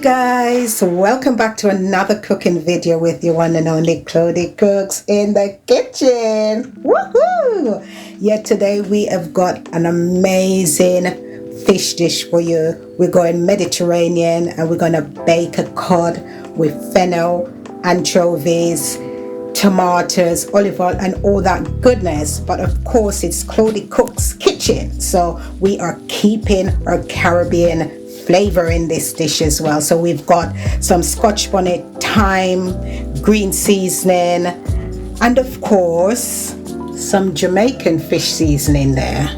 guys, welcome back to another cooking video with your one and only Claudie Cooks in the kitchen. Woohoo! Yet today we have got an amazing fish dish for you. We're going Mediterranean and we're going to bake a cod with fennel, anchovies, tomatoes, olive oil and all that goodness. But of course it's Claudie Cooks kitchen, so we are keeping our Caribbean flavor in this dish as well. So we've got some Scotch bonnet, thyme, green seasoning, and of course some Jamaican fish seasoning there.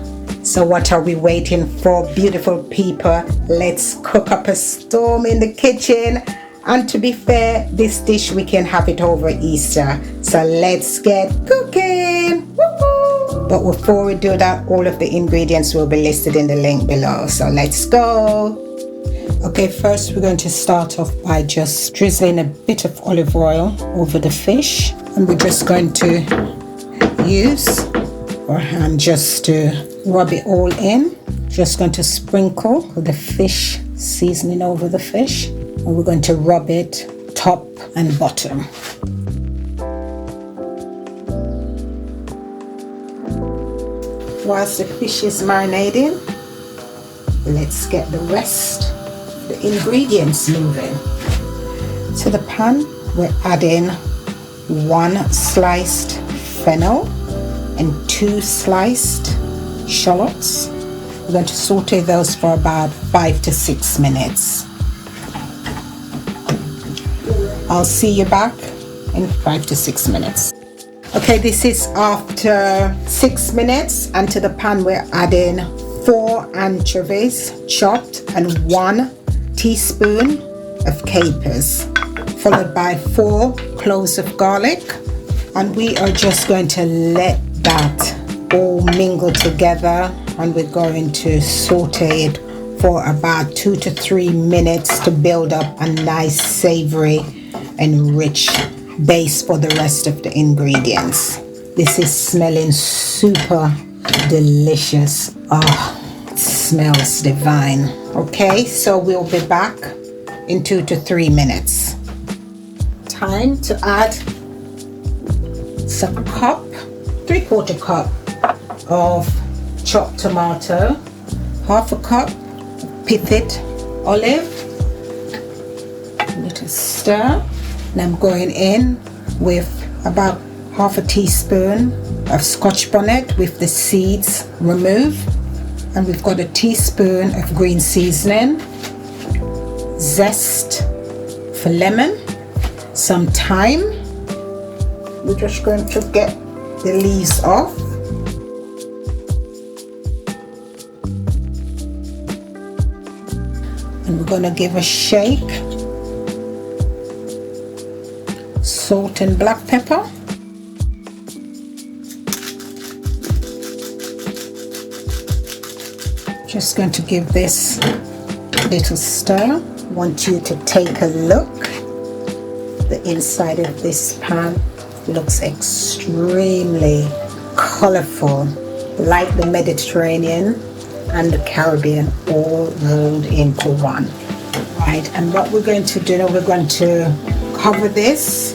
So what are we waiting for, beautiful people? Let's cook up a storm in the kitchen. And to be fair, this dish we can have it over Easter. So let's get cooking. Woo-hoo! But before we do that, all of the ingredients will be listed in the link below. So let's go. Okay, first we're going to start off by just drizzling a bit of olive oil over the fish. And we're just going to use our hand just to rub it all in. Just going to sprinkle the fish seasoning over the fish. And we're going to rub it top and bottom. Whilst the fish is marinating, let's get the rest of the ingredients moving. To the pan, we're adding 1 sliced fennel and 2 sliced shallots. We're going to saute those for about 5 to 6 minutes. I'll see you back in 5 to 6 minutes. Okay, this is after 6 minutes, and to the pan we're adding 4 anchovies chopped and 1 teaspoon of capers, followed by 4 cloves of garlic. And we are just going to let that all mingle together, and we're going to saute it for about 2 to 3 minutes to build up a nice savory and rich base for the rest of the ingredients. This is smelling super delicious. Oh, it smells divine. Okay, so we'll be back in 2 to 3 minutes. Time to add some cup, 3/4 cup of chopped tomato, 1/2 cup pitted olive, a little stir. And I'm going in with about 1/2 teaspoon of Scotch bonnet with the seeds removed. And we've got a teaspoon of green seasoning, zest for lemon, some thyme. We're just going to get the leaves off. And we're going to give a shake. Salt and black pepper. Just going to give this a little stir. I want you to take a look. The inside of this pan looks extremely colorful, like the Mediterranean and the Caribbean all rolled into one. Right, and what we're going to do now, we're going to cover this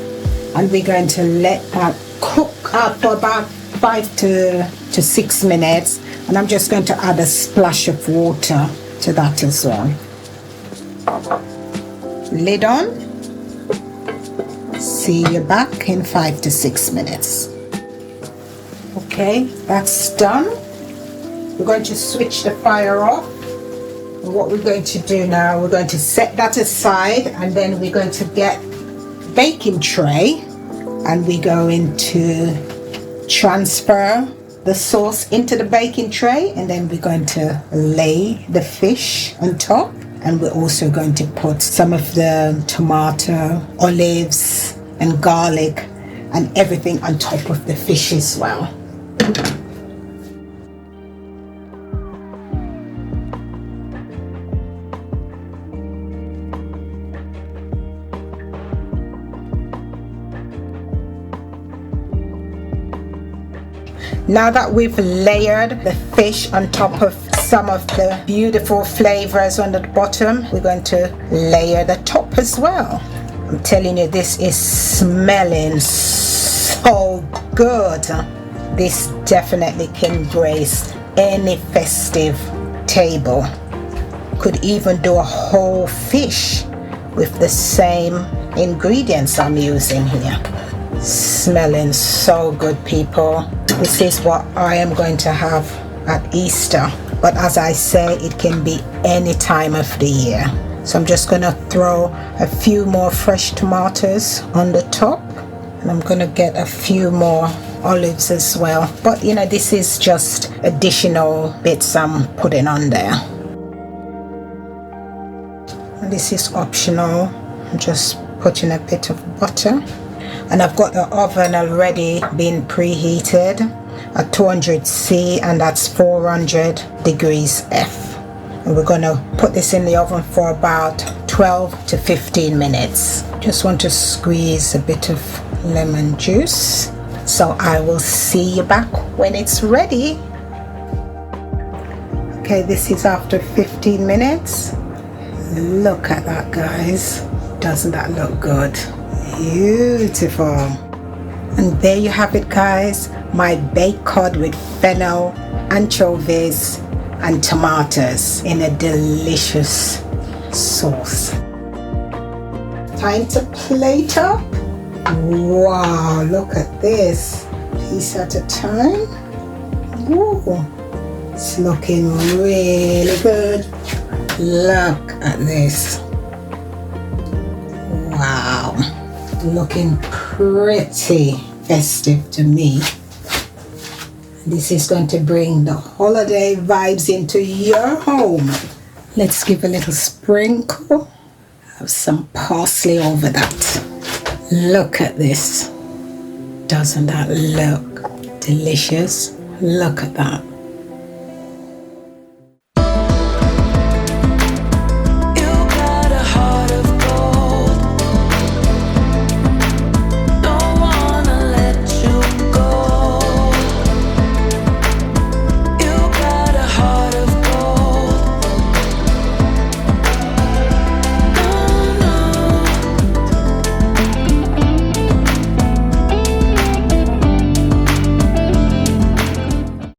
and we're going to let that cook out for about 5 to 6 minutes. And I'm just going to add a splash of water to that as well. Lid on. See you back in 5 to 6 minutes. Okay, that's done. We're going to switch the fire off. And what we're going to do now, we're going to set that aside, and then we're going to get baking tray, and we're going to transfer the sauce into the baking tray, and then we're going to lay the fish on top, and we're also going to put some of the tomato, olives and garlic and everything on top of the fish as well. Now that we've layered the fish on top of some of the beautiful flavors on the bottom, we're going to layer the top as well. I'm telling you, this is smelling so good. This definitely can grace any festive table. Could even do a whole fish with the same ingredients I'm using here. Smelling so good, people. This is what I am going to have at Easter, but as I say, it can be any time of the year. So I'm just going to throw a few more fresh tomatoes on the top, and I'm going to get a few more olives as well, but you know, this is just additional bits I'm putting on there. This is optional. I'm just putting a bit of butter, and I've got the oven already been preheated at 200 C, and that's 400 degrees F. And we're going to put this in the oven for about 12 to 15 minutes. Just want to squeeze a bit of lemon juice. So I will see you back when it's ready. Okay, this is after 15 minutes. Look at that, guys. Doesn't that look good? Beautiful. And there you have it, guys. My baked cod with fennel, anchovies, and tomatoes in a delicious sauce. Time to plate up. Wow, look at this. Piece at a time. Ooh, it's looking really good. Look at this. Wow, looking pretty festive to me. This is going to bring the holiday vibes into your home. Let's give a little sprinkle of some parsley over that. Look at this. Doesn't that look delicious? Look at that.